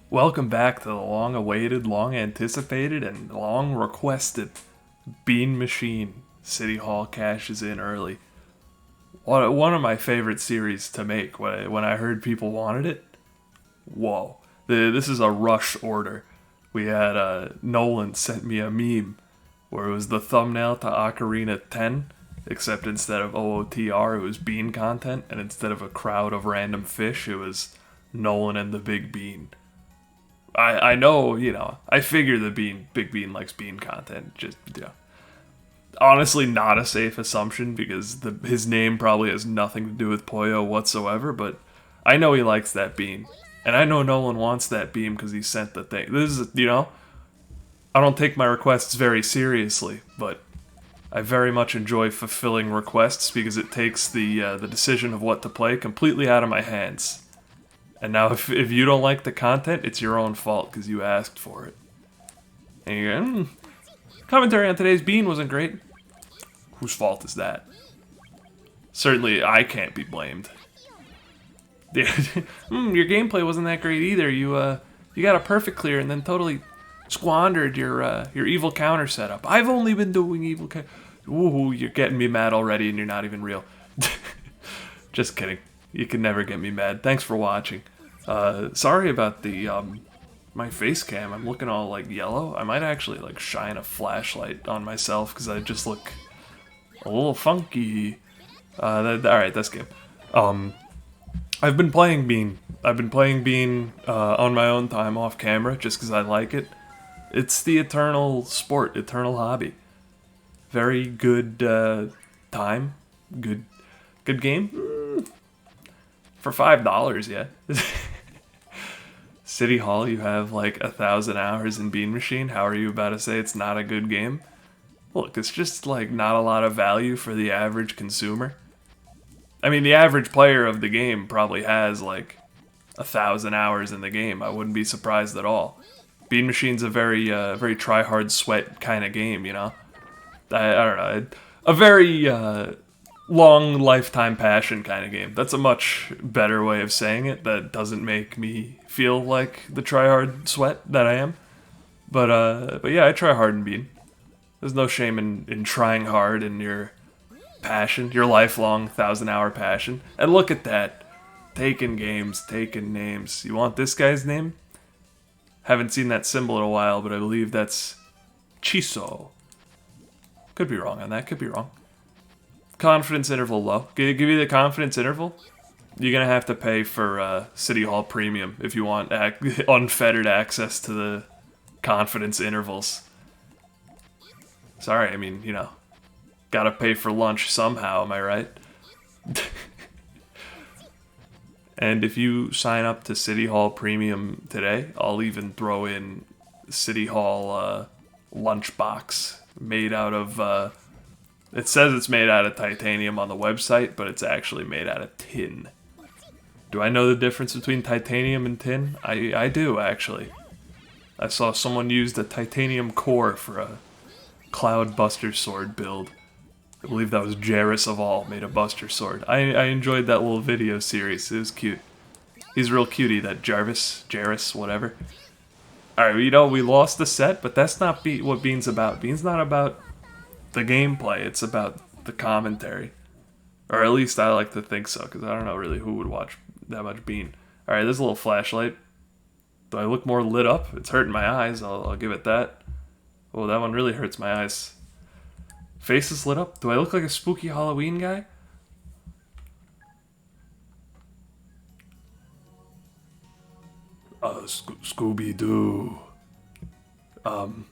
Welcome back to the long-awaited, long-anticipated, and long-requested Bean Machine. City Hall cashes in early. One of my favorite series to make. When I heard people wanted it, whoa! This is a rush order. We had Nolan sent me a meme where it was the thumbnail to Ocarina 10, except instead of OOTR, it was bean content, and instead of a crowd of random fish, it was Nolan and the Big Bean. I know, I figure the Big Bean likes bean content. Just, honestly, not a safe assumption because his name probably has nothing to do with Poyo whatsoever, but I know he likes that bean. And I know Nolan wants that beam because he sent the thing. This is, I don't take my requests very seriously, but I very much enjoy fulfilling requests because it takes the decision of what to play completely out of my hands. And now, if you don't like the content, it's your own fault because you asked for it. And you go, commentary on today's bean wasn't great. Whose fault is that? Certainly, I can't be blamed. Your gameplay wasn't that great either. You got a perfect clear and then totally squandered your evil counter setup. I've only been doing evil counter. Ooh, you're getting me mad already, and you're not even real. Just kidding. You can never get me mad. Thanks for watching. Sorry about the my face cam. I'm looking all like yellow. I might actually like shine a flashlight on myself because I just look a little funky. All right, that's good. I've been playing Bean. I've been playing Bean on my own time off camera just because I like it. It's the eternal sport, eternal hobby. Very good time. Good game. For $5, yeah. City Hall, you have like 1,000 hours in Bean Machine. How are you about to say it's not a good game? Look, it's just like not a lot of value for the average consumer. I mean, the average player of the game probably has like 1,000 hours in the game. I wouldn't be surprised at all. Bean Machine's a very try hard sweat kind of game, I don't know. A very long lifetime passion kind of game. That's a much better way of saying it. That doesn't make me feel like the try hard sweat that I am. But yeah, I try hard in Bean. There's no shame in trying hard in your passion, your lifelong 1,000-hour passion. And look at that. Taking games, taking names. You want this guy's name? Haven't seen that symbol in a while, but I believe that's Chiso. Could be wrong on that, could be wrong. Confidence interval low. Give you the confidence interval? You're going to have to pay for City Hall Premium if you want unfettered access to the confidence intervals. Sorry, I mean, gotta pay for lunch somehow, am I right? And if you sign up to City Hall Premium today, I'll even throw in City Hall lunchbox made out of... it says it's made out of titanium on the website, but it's actually made out of tin. Do I know the difference between titanium and tin? I do, actually. I saw someone use the titanium core for a Cloud Buster Sword build. I believe that was Jairus of All made a Buster Sword. I enjoyed that little video series. It was cute. He's real cutie, that Jairus, whatever. Alright, we lost the set, but that's not what Bean's about. Bean's not about the gameplay, it's about the commentary. Or at least I like to think so, because I don't know really who would watch that much Bean. Alright, there's a little flashlight. Do I look more lit up? It's hurting my eyes, I'll give it that. Oh, that one really hurts my eyes. Face is lit up? Do I look like a spooky Halloween guy? Scooby-Doo. I'm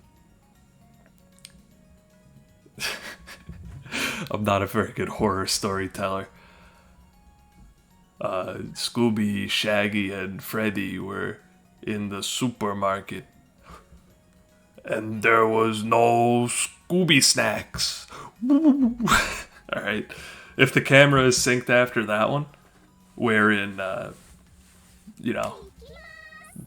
not a very good horror storyteller. Scooby, Shaggy, and Freddy were in the supermarket. And there was no Scooby snacks. Alright. If the camera is synced after that one, we're in,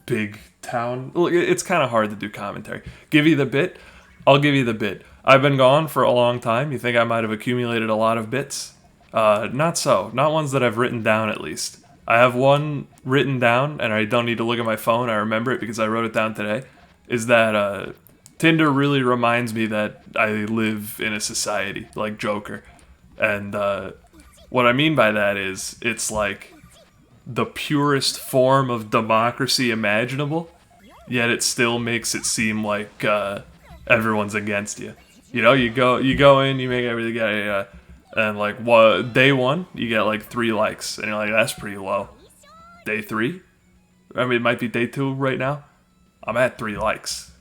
big town. Look, it's kind of hard to do commentary. Give you the bit? I'll give you the bit. I've been gone for a long time. You think I might have accumulated a lot of bits? Not so. Not ones that I've written down, at least. I have one written down, and I don't need to look at my phone. I remember it because I wrote it down today. Is that Tinder really reminds me that I live in a society like Joker, and what I mean by that is it's like the purest form of democracy imaginable, yet it still makes it seem like everyone's against you. You know, you go in, you make everything, and like what day one, you get like 3 likes, and you're like, that's pretty low. Day 3, I mean, it might be day 2 right now. I'm at 3 likes,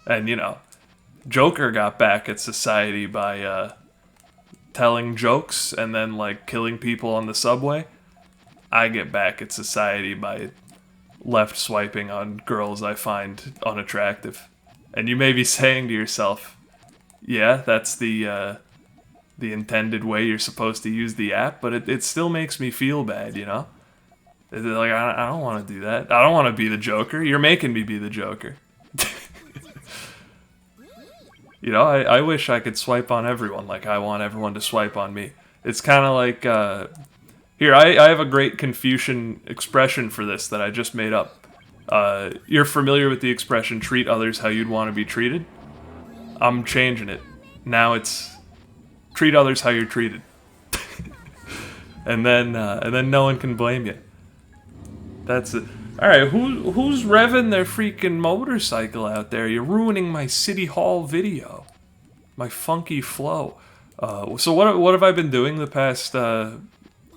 and you know, Joker got back at society by telling jokes and then like killing people on the subway. I get back at society by left swiping on girls I find unattractive. And you may be saying to yourself, yeah, that's the intended way you're supposed to use the app, but it still makes me feel bad, you know? Like, I don't want to do that. I don't want to be the Joker. You're making me be the Joker. You know, I wish I could swipe on everyone like I want everyone to swipe on me. It's kind of like, here, I have a great Confucian expression for this that I just made up. You're familiar with the expression, treat others how you'd want to be treated? I'm changing it. Now it's, treat others how you're treated. And then no one can blame you. That's it. Alright, who's revving their freaking motorcycle out there? You're ruining my City Hall video. My funky flow. So what have I been doing the past,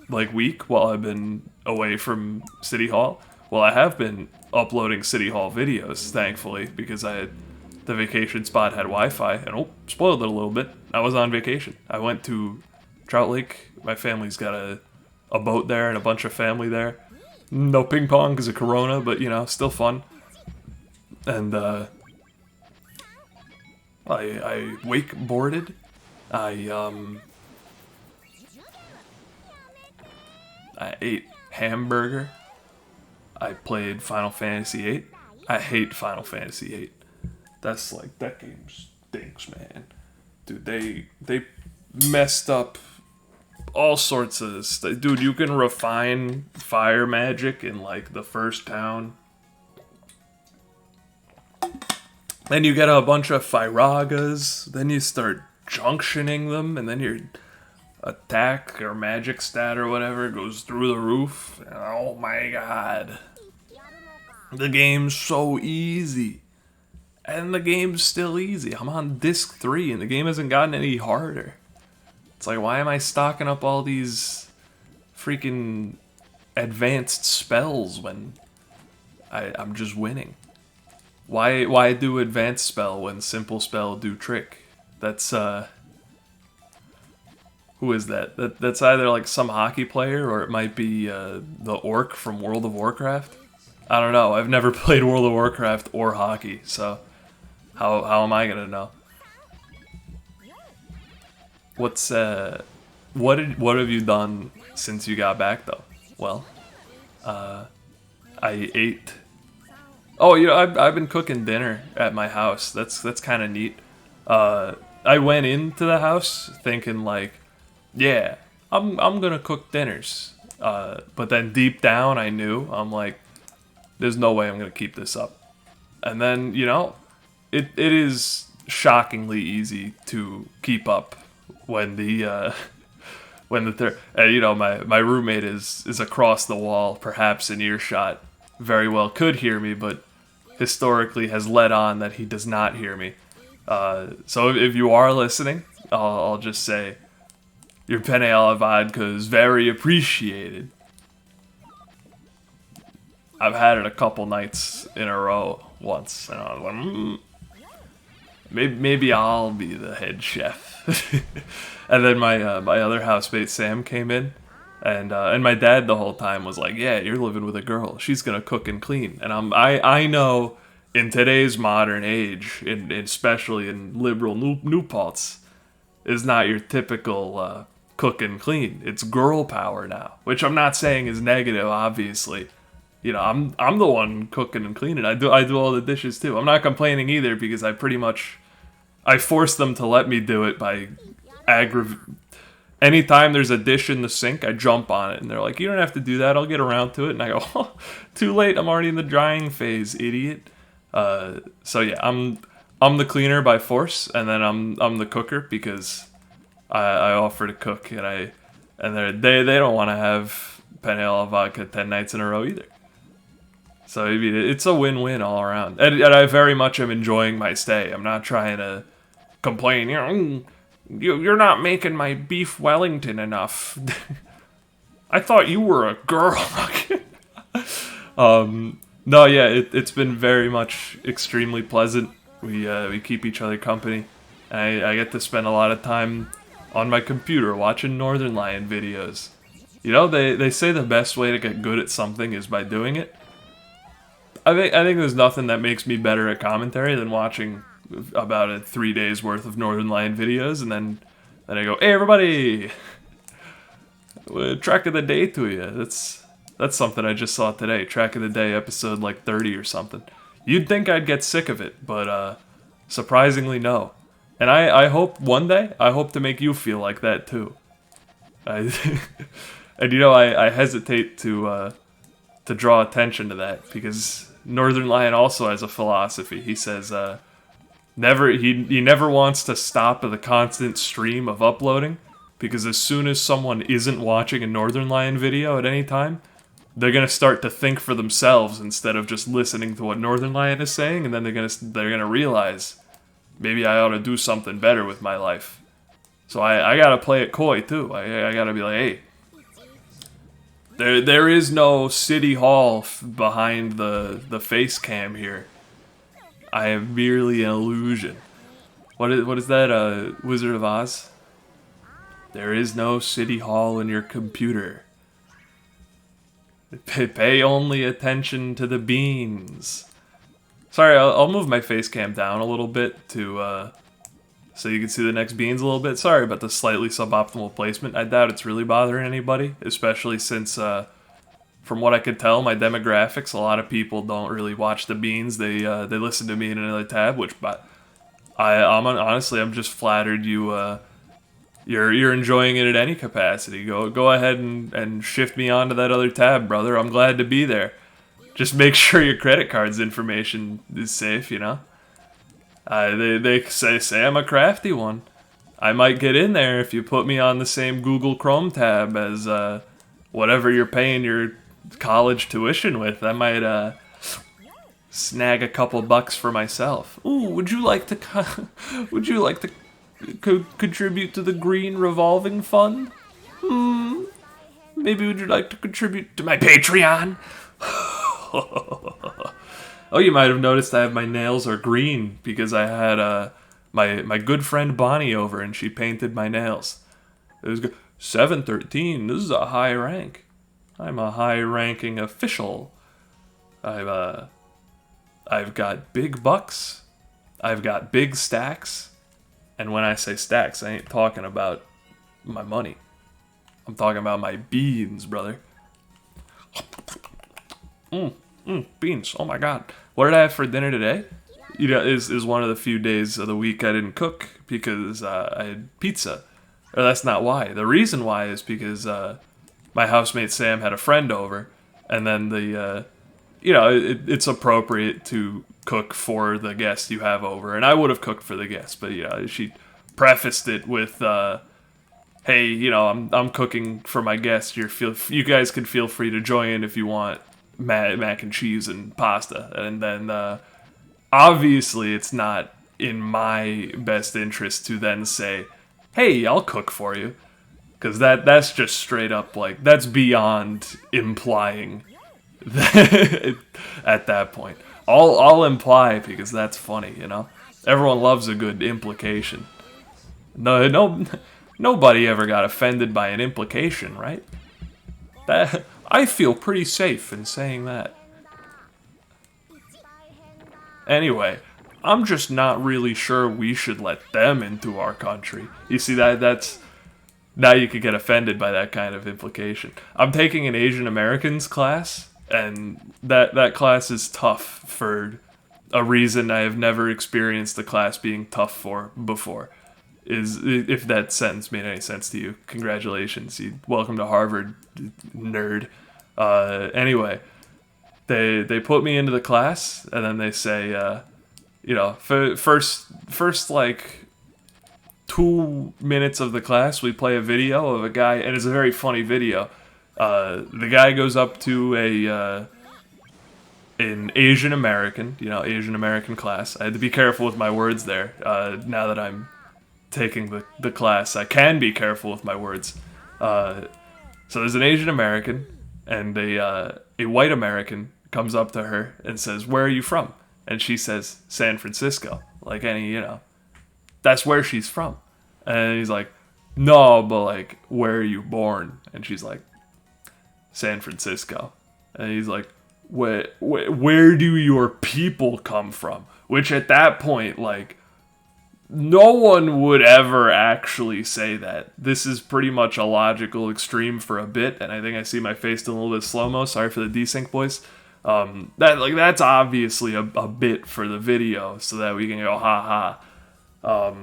like, week while I've been away from City Hall? Well, I have been uploading City Hall videos, thankfully, because the vacation spot had Wi-Fi, and oh, spoiled it a little bit. I was on vacation. I went to Trout Lake. My family's got a boat there and a bunch of family there. No ping pong because of Corona, but, you know, still fun. And, I wakeboarded. I ate hamburger. I played Final Fantasy VIII. I hate Final Fantasy VIII. That's like, that game stinks, man. Dude, they messed up all sorts of stuff. Dude, you can refine fire magic in like the first town. Then you get a bunch of Firagas. Then you start junctioning them, and then your attack or magic stat or whatever goes through the roof. Oh my god. The game's so easy. And the game's still easy. I'm on disc 3 and the game hasn't gotten any harder. It's like, why am I stocking up all these freaking advanced spells when I'm just winning? Why do advanced spell when simple spell do trick? That's who is that? That's either like some hockey player or it might be the orc from World of Warcraft. I don't know. I've never played World of Warcraft or hockey, so how am I gonna know? What have you done since you got back though? Well, I ate. Oh, you know, I've been cooking dinner at my house. That's kind of neat. I went into the house thinking like, yeah, I'm gonna cook dinners. But then deep down I knew, I'm like, there's no way I'm gonna keep this up. And then, you know, it is shockingly easy to keep up when the you know, my roommate is across the wall, perhaps in earshot, very well could hear me, but historically has led on that he does not hear me. So if you are listening, I'll just say your penne alla vodka is very appreciated. I've had it a couple nights in a row once, and I was like, maybe I'll be the head chef. And then my other housemate Sam came in, and my dad the whole time was like, "Yeah, you're living with a girl. She's gonna cook and clean." And I know in today's modern age, especially in liberal New Paltz, is not your typical cook and clean. It's girl power now, which I'm not saying is negative, obviously. You know, I'm the one cooking and cleaning. I do all the dishes too. I'm not complaining either because I forced them to let me do it by anytime there's a dish in the sink, I jump on it, and they're like, "You don't have to do that. I'll get around to it." And I go, "Oh, too late. I'm already in the drying phase, idiot." So yeah, I'm the cleaner by force, and then I'm the cooker because I offer to cook, and they don't want to have penne alla vodka 10 nights in a row either. So I mean, it's a win-win all around, and I very much am enjoying my stay. I'm not trying to complain. You're not making my beef Wellington enough. I thought you were a girl. No, yeah, it's been very much extremely pleasant. We keep each other company. I get to spend a lot of time on my computer watching Northern Lion videos. They say the best way to get good at something is by doing it. I think there's nothing that makes me better at commentary than watching about 3 days worth of Northern Lion videos, and then I go, "Hey everybody, track of the day to you." That's something I just saw today. Track of the day episode like 30 or something. You'd think I'd get sick of it, but surprisingly no. And I hope one day I hope to make you feel like that too. And I hesitate to draw attention to that because Northern Lion also has a philosophy. He says he never wants to stop the constant stream of uploading, because as soon as someone isn't watching a Northern Lion video at any time, they're gonna start to think for themselves instead of just listening to what Northern Lion is saying, and then they're gonna realize maybe I ought to do something better with my life. So I gotta play it coy too. I gotta be like, hey, there is no City Hall behind the face cam here. I am merely an illusion. What is that? Wizard of Oz? There is no City Hall in your computer. Pay only attention to the beans. Sorry, I'll move my face cam down a little bit to so you can see the next beans a little bit. Sorry about the slightly suboptimal placement. I doubt it's really bothering anybody, especially since from what I could tell, my demographics, a lot of people don't really watch the beans. They listen to me in another tab, honestly, I'm just flattered you're enjoying it at any capacity. Go ahead and shift me onto that other tab, brother. I'm glad to be there. Just make sure your credit card's information is safe, They say I'm a crafty one. I might get in there if you put me on the same Google Chrome tab as whatever you're paying your college tuition with. I might snag a couple bucks for myself. Ooh, would you like to contribute to the Green Revolving Fund? Maybe would you like to contribute to my Patreon? Oh, you might have noticed I have my nails are green because I had my good friend Bonnie over and she painted my nails. It was good. 713. This is a high rank. I'm a high-ranking official. I've got big bucks. I've got big stacks. And when I say stacks, I ain't talking about my money. I'm talking about my beans, brother. Beans. Oh my god. What did I have for dinner today? Is one of the few days of the week I didn't cook because I had pizza. Or that's not why. The reason why is because my housemate Sam had a friend over, and then it's appropriate to cook for the guest you have over, and I would have cooked for the guest, but she prefaced it with, "Hey, I'm cooking for my guest. You guys can feel free to join if you want mac and cheese and pasta." And then obviously it's not in my best interest to then say, "Hey, I'll cook for you," because that's just straight up that's beyond implying that at that point. I'll imply because that's funny, Everyone loves a good implication. No, nobody ever got offended by an implication, right? I feel pretty safe in saying that. Anyway, I'm just not really sure we should let them into our country. You see, that's... Now you could get offended by that kind of implication. I'm taking an Asian Americans class, and that class is tough for a reason I have never experienced the class being tough for before. is, if that sentence made any sense to you, congratulations. Welcome to Harvard, nerd. Anyway, they put me into the class, and then they say, first like 2 minutes of the class, we play a video of a guy, and it's a very funny video. The guy goes up to an Asian American, Asian American class. I had to be careful with my words there. Now that I'm taking the class, I can be careful with my words. So there's an Asian American, and a white American comes up to her and says, "Where are you from?" And she says, "San Francisco." Like that's where she's from. And he's like, "No, but like, where are you born?" And she's like, "San Francisco." And he's like, where do your people come from?" Which at that point, like, no one would ever actually say that. This is pretty much a logical extreme for a bit, and I think I see my face in a little bit slow-mo. Sorry for the desync, boys. That's obviously a bit for the video, so that we can go ha ha.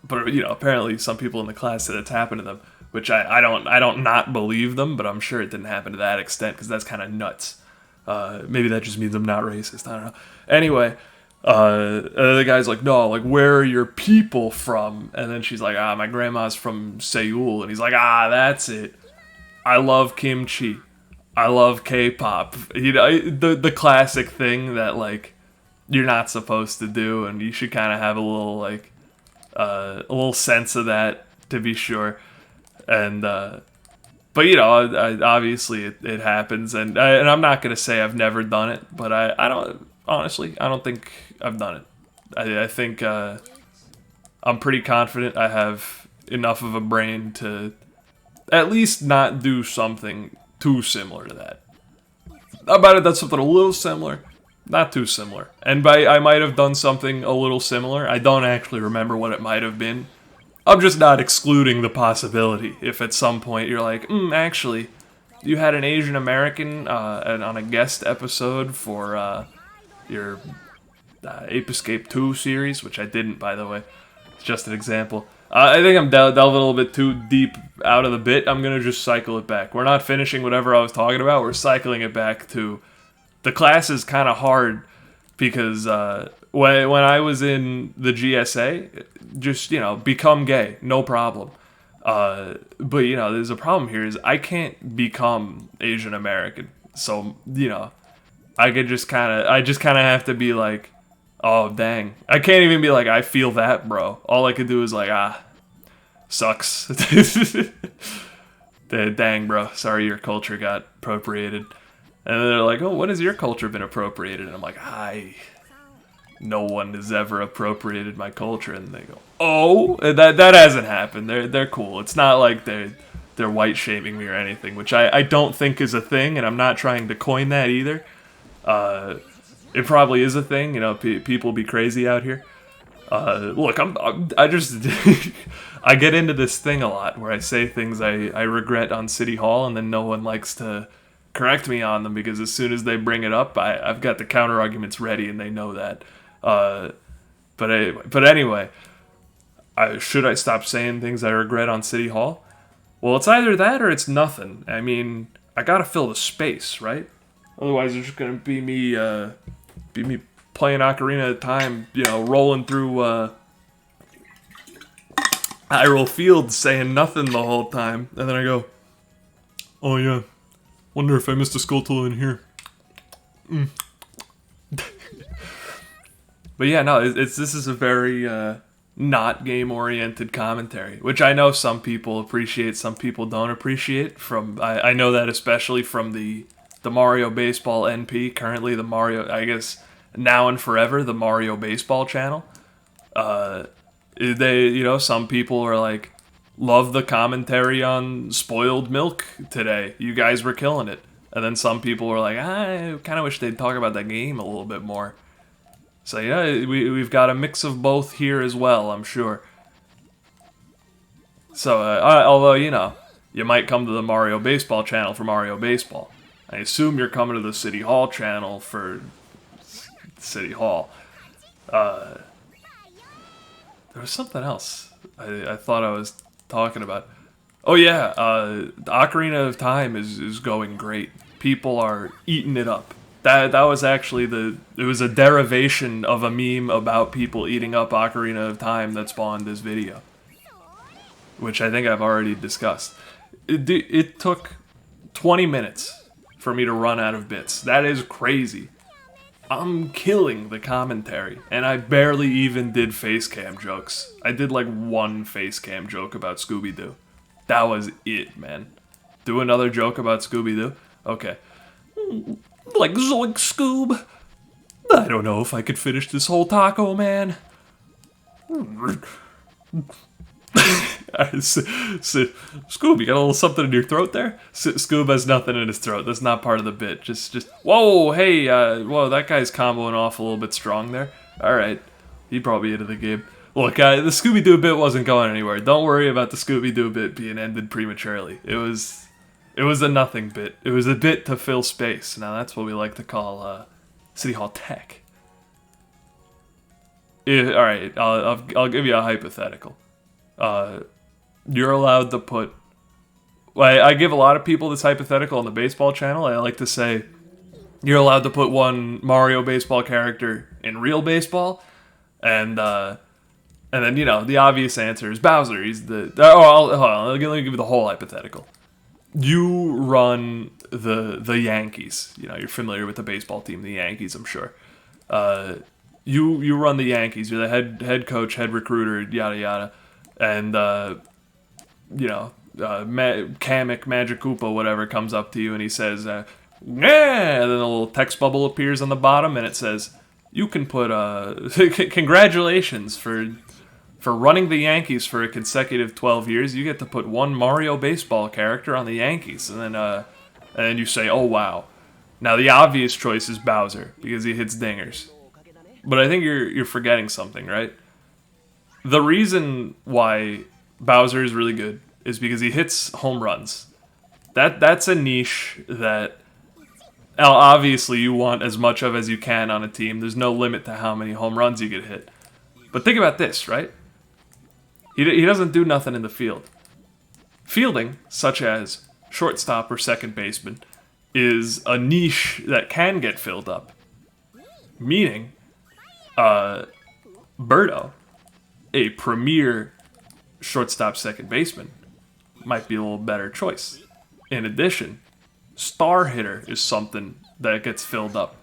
But apparently some people in the class said it's happened to them, which I don't not believe them, but I'm sure it didn't happen to that extent, because that's kind of nuts. Maybe that just means I'm not racist. I don't know. Anyway, the guy's like, "No, like, where are your people from?" And then she's like, "My grandma's from Seoul." And he's like, "That's it. I love kimchi. I love K-pop." The classic thing that, like, you're not supposed to do, and you should kind of have a little sense of that, to be sure. And but obviously it happens, and I'm not gonna say I've never done it, but I don't think I've done it. I think I'm pretty confident I have enough of a brain to at least not do something too similar to that. About it, that's something a little similar, not too similar. And by I might have done something a little similar, I don't actually remember what it might have been. I'm just not excluding the possibility if at some point you're like, actually, you had an Asian American on a guest episode for your Ape Escape 2 series, which I didn't, by the way. It's just an example. I think I'm delving a little bit too deep out of the bit. I'm going to just cycle it back. We're not finishing whatever I was talking about. We're cycling it back to the class is kind of hard because when I was in the GSA, just, become gay. No problem. But, there's a problem here is I can't become Asian American. So, I just kind of have to be like, "Oh, dang." I can't even be like, "I feel that, bro." All I could do is like, sucks. Dang, bro. Sorry your culture got appropriated. And they're like, "Oh, when has your culture been appropriated?" And I'm like, no one has ever appropriated my culture. And they go, "Oh, that hasn't happened." They're cool. It's not like they're white shaming me or anything, which I don't think is a thing, and I'm not trying to coin that either. It probably is a thing, people be crazy out here. Look, I just I get into this thing a lot where I say things I regret on City Hall, and then no one likes to correct me on them because as soon as they bring it up, I've got the counter arguments ready, and they know that. But anyway, should I stop saying things I regret on City Hall? Well, it's either that or it's nothing. I mean, I gotta fill the space, right? Otherwise, it's just gonna be me playing Ocarina of Time, rolling through Hyrule Field saying nothing the whole time, and then I go, "Oh yeah, wonder if I missed a Skulltula in here." But yeah, no, this is a very not game-oriented commentary, which I know some people appreciate, some people don't appreciate. I know that especially from the Mario Baseball NP, currently the Mario, I guess now and forever, the Mario Baseball channel. Some people are like, "Love the commentary on Spoiled Milk today. You guys were killing it." And then some people are like, "I kind of wish they'd talk about that game a little bit more." So we've got a mix of both here as well, I'm sure. So, although, you might come to the Mario Baseball channel for Mario Baseball. I assume you're coming to the City Hall channel for City Hall. There was something else I thought I was talking about. Oh yeah, Ocarina of Time is going great. People are eating it up. That was actually it was a derivation of a meme about people eating up Ocarina of Time that spawned this video, which I think I've already discussed. It took 20 minutes for me to run out of bits. That is crazy. I'm killing the commentary, and I barely even did face cam jokes. I did like one face cam joke about Scooby-Doo. That was it, man. Do another joke about Scooby-Doo? Okay. Like Zoink Scoob. I don't know if I could finish this whole taco, man. Scoob, you got a little something in your throat there? Scoob has nothing in his throat. That's not part of the bit. Just, whoa, hey, whoa, that guy's comboing off a little bit strong there. All right, he probably into the game. Look, the Scooby-Doo bit wasn't going anywhere. Don't worry about the Scooby-Doo bit being ended prematurely. It was a nothing bit. It was a bit to fill space. Now that's what we like to call City Hall tech. All right, I'll give you a hypothetical. You're allowed to put. Well, I give a lot of people this hypothetical on the baseball channel. I like to say you're allowed to put one Mario baseball character in real baseball, and then the obvious answer is Bowser. He's the. Hold on. Let me give you the whole hypothetical. You run the Yankees. You're familiar with the baseball team, the Yankees, I'm sure. You run the Yankees. You're the head coach, head recruiter, yada yada, and Kamek, Magic Koopa, whatever, comes up to you and he says, "Yeah," and then a little text bubble appears on the bottom and it says, "You can put congratulations for running the Yankees for a consecutive 12 years. You get to put one Mario baseball character on the Yankees." And then you say, "Oh wow." Now the obvious choice is Bowser because he hits dingers. But I think you're forgetting something, right? The reason why Bowser is really good is because he hits home runs. That's a niche that obviously you want as much of as you can on a team. There's no limit to how many home runs you get hit. But think about this, right? He doesn't do nothing in the field. Fielding, such as shortstop or second baseman, is a niche that can get filled up. Meaning, Birdo, a premier shortstop second baseman, might be a little better choice. In addition, star hitter is something that gets filled up.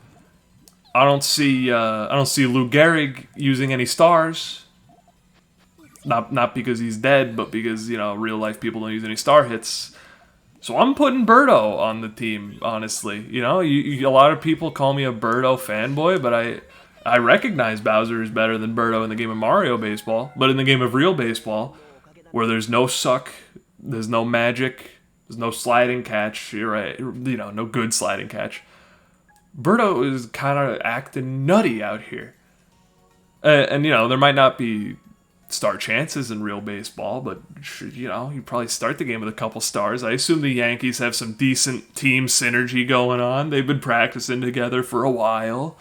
I don't see Lou Gehrig using any stars. Not because he's dead, but because real life people don't use any star hits. So I'm putting Birdo on the team. Honestly, a lot of people call me a Birdo fanboy, but I recognize Bowser is better than Birdo in the game of Mario Baseball. But in the game of real baseball, where there's no suck, there's no magic, there's no sliding catch, you're right, no good sliding catch, Birdo is kind of acting nutty out here. And there might not be star chances in real baseball, but you probably start the game with a couple stars. I assume the Yankees have some decent team synergy going on. They've been practicing together for a while.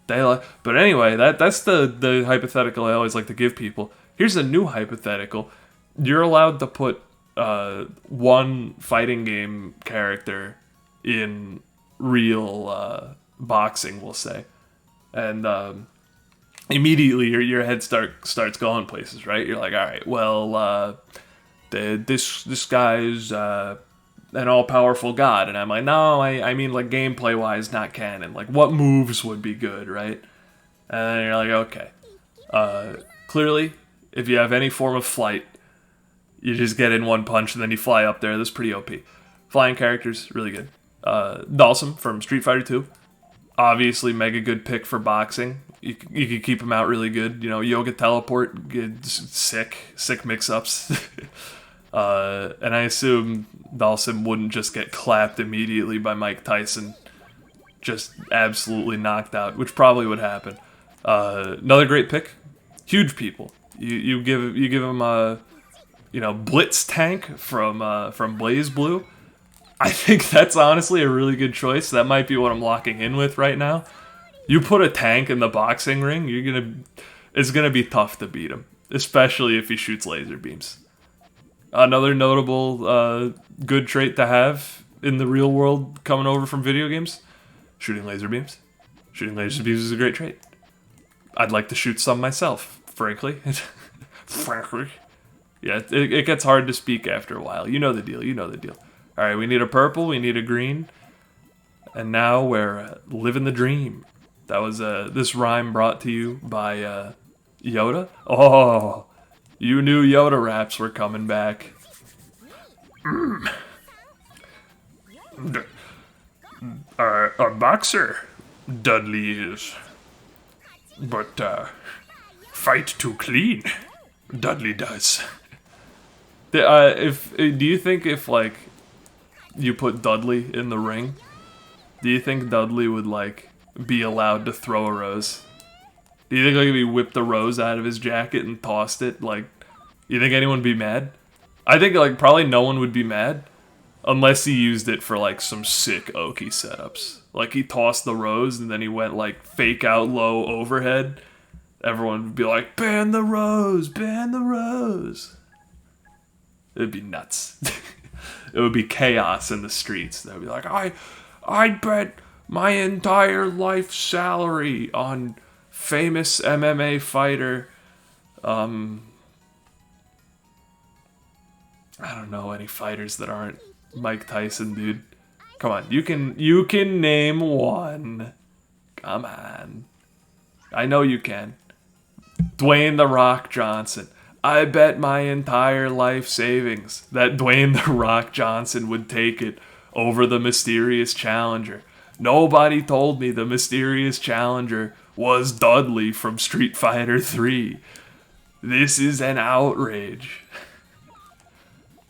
But anyway, that's the hypothetical I always like to give people. Here's a new hypothetical. You're allowed to put one fighting game character in real boxing, we'll say, and immediately your head starts going places, right? You're like, all right, well, this guy's an all-powerful god, and I'm like, no, I mean like gameplay-wise, not canon. Like, what moves would be good, right? And then you're like, okay, clearly, if you have any form of flight, you just get in one punch and then you fly up there. That's pretty OP. Flying characters, really good. Dhalsim from Street Fighter 2, obviously mega good pick for boxing. You could keep him out really good. Yoga Teleport, good, sick mix-ups. And I assume Dhalsim wouldn't just get clapped immediately by Mike Tyson, just absolutely knocked out, which probably would happen. Another great pick, huge people. You give him a Blitz tank from BlazBlue. I think that's honestly a really good choice. That might be what I'm locking in with right now. You put a tank in the boxing ring, you're gonna. It's gonna be tough to beat him, especially if he shoots laser beams. Another notable good trait to have in the real world coming over from video games: shooting laser beams. Shooting laser beams is a great trait. I'd like to shoot some myself, frankly. Frankly. Yeah, it gets hard to speak after a while. You know the deal, you know the deal. Alright, we need a purple, we need a green. And now we're living the dream. That was this rhyme brought to you by Yoda. Oh, you knew Yoda raps were coming back. A boxer, Dudley is. But fight too clean, Dudley does. Do you think if like you put Dudley in the ring, do you think Dudley would like be allowed to throw a rose? Do you think like if he whipped the rose out of his jacket and tossed it, like, you think anyone would be mad? I think like probably no one would be mad unless he used it for like some sick Oki setups. Like he tossed the rose and then he went like fake out low overhead. Everyone would be like, ban the rose, ban the rose. It'd be nuts. It would be chaos in the streets. They'd be like, I'd bet my entire life salary on famous MMA fighter. I don't know any fighters that aren't Mike Tyson, dude. Come on, you can name one. Come on. I know you can. Dwayne "The Rock" Johnson. I bet my entire life savings that Dwayne "The Rock" Johnson would take it over the mysterious challenger. Nobody told me the mysterious challenger was Dudley from Street Fighter 3. This is an outrage.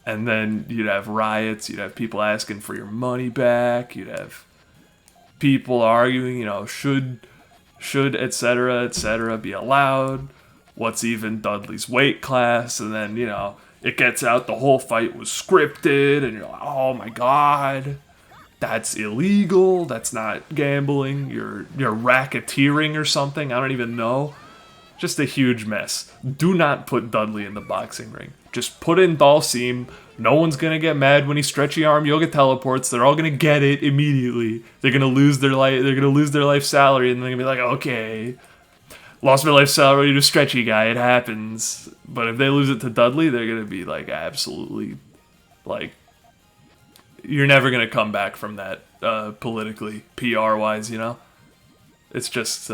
And then you'd have riots, you'd have people asking for your money back, you'd have people arguing, you know, should etc. be allowed? What's even Dudley's weight class? And then, you know, it gets out the whole fight was scripted, and you're like, oh my god, that's illegal, that's not gambling, you're racketeering or something, I don't even know. Just a huge mess. Do not put Dudley in the boxing ring. Just put in Dhalsim. No one's gonna get mad when he stretchy arm yoga teleports. They're all gonna get it immediately. They're gonna lose their life. They're gonna lose their life salary, and they're gonna be like, okay, lost my life salary to stretchy guy. It happens. But if they lose it to Dudley, they're gonna be like absolutely, like, you're never gonna come back from that politically, PR wise. You know, it's just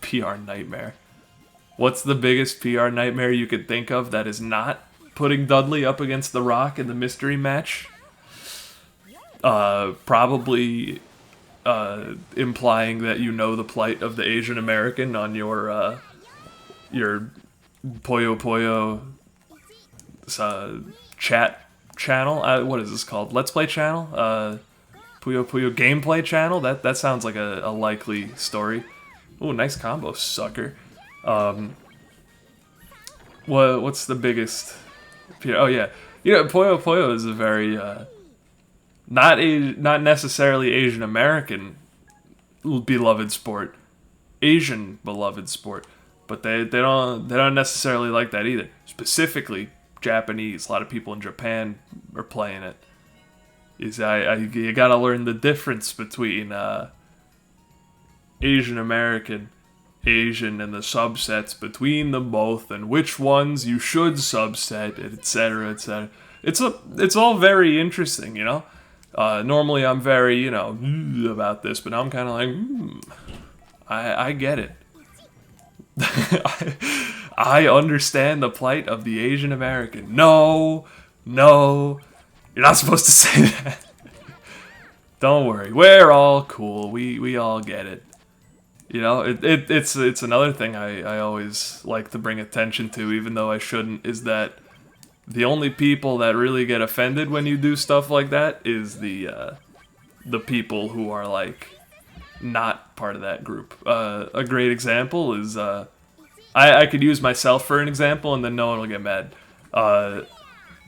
PR nightmare. What's the biggest PR nightmare you could think of that is not putting Dudley up against The Rock in the mystery match? Probably implying that you know the plight of the Asian American on your Puyo Puyo chat channel. What is this called? Let's Play channel? Puyo Puyo gameplay channel? That sounds like a likely story. Ooh, nice combo, sucker. What's the biggest? Oh yeah, Puyo Puyo is a very not necessarily Asian American beloved sport, Asian beloved sport, but they don't necessarily like that either. Specifically Japanese. A lot of people in Japan are playing it. You gotta learn the difference between Asian American, Asian, and the subsets between them both, and which ones you should subset, etc., etc. It's all very interesting, you know. Normally I'm very, you know, about this, but now I'm kind of like, I get it. I understand the plight of the Asian American. No, you're not supposed to say that. Don't worry, we're all cool. We all get it. You know, it's another thing I always like to bring attention to, even though I shouldn't, is that the only people that really get offended when you do stuff like that is the people who are like not part of that group. A great example is I could use myself for an example, and then no one will get mad.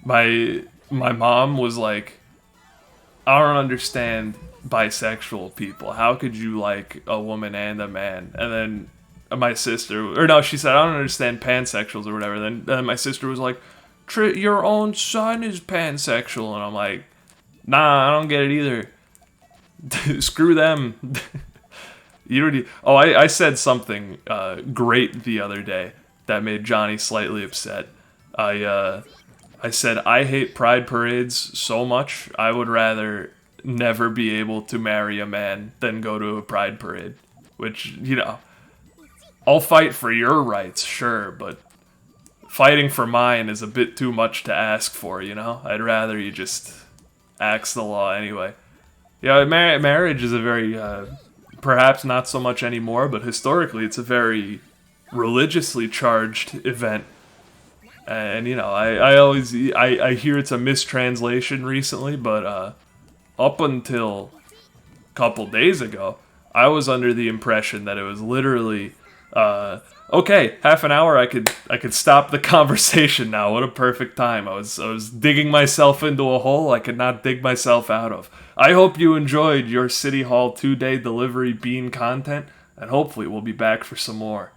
My mom was like, I don't understand bisexual people. How could you like a woman and a man? And then my sister, or no, she said, I don't understand pansexuals or whatever. Then my sister was like, your own son is pansexual. And I'm like, nah, I don't get it either. Screw them. You already. Oh, I said something great the other day that made Johnny slightly upset. I said I hate pride parades so much. I would rather never be able to marry a man than go to a pride parade. Which, I'll fight for your rights, sure, but fighting for mine is a bit too much to ask for. I'd rather you just axe the law anyway. Yeah, marriage is a very perhaps not so much anymore, but historically it's a very religiously charged event. And I always I hear it's a mistranslation recently, but up until a couple days ago, I was under the impression that it was literally okay, half an hour I could stop the conversation now. What a perfect time. I was digging myself into a hole I could not dig myself out of. I hope you enjoyed your City Hall 2-day delivery bean content, and hopefully we'll be back for some more.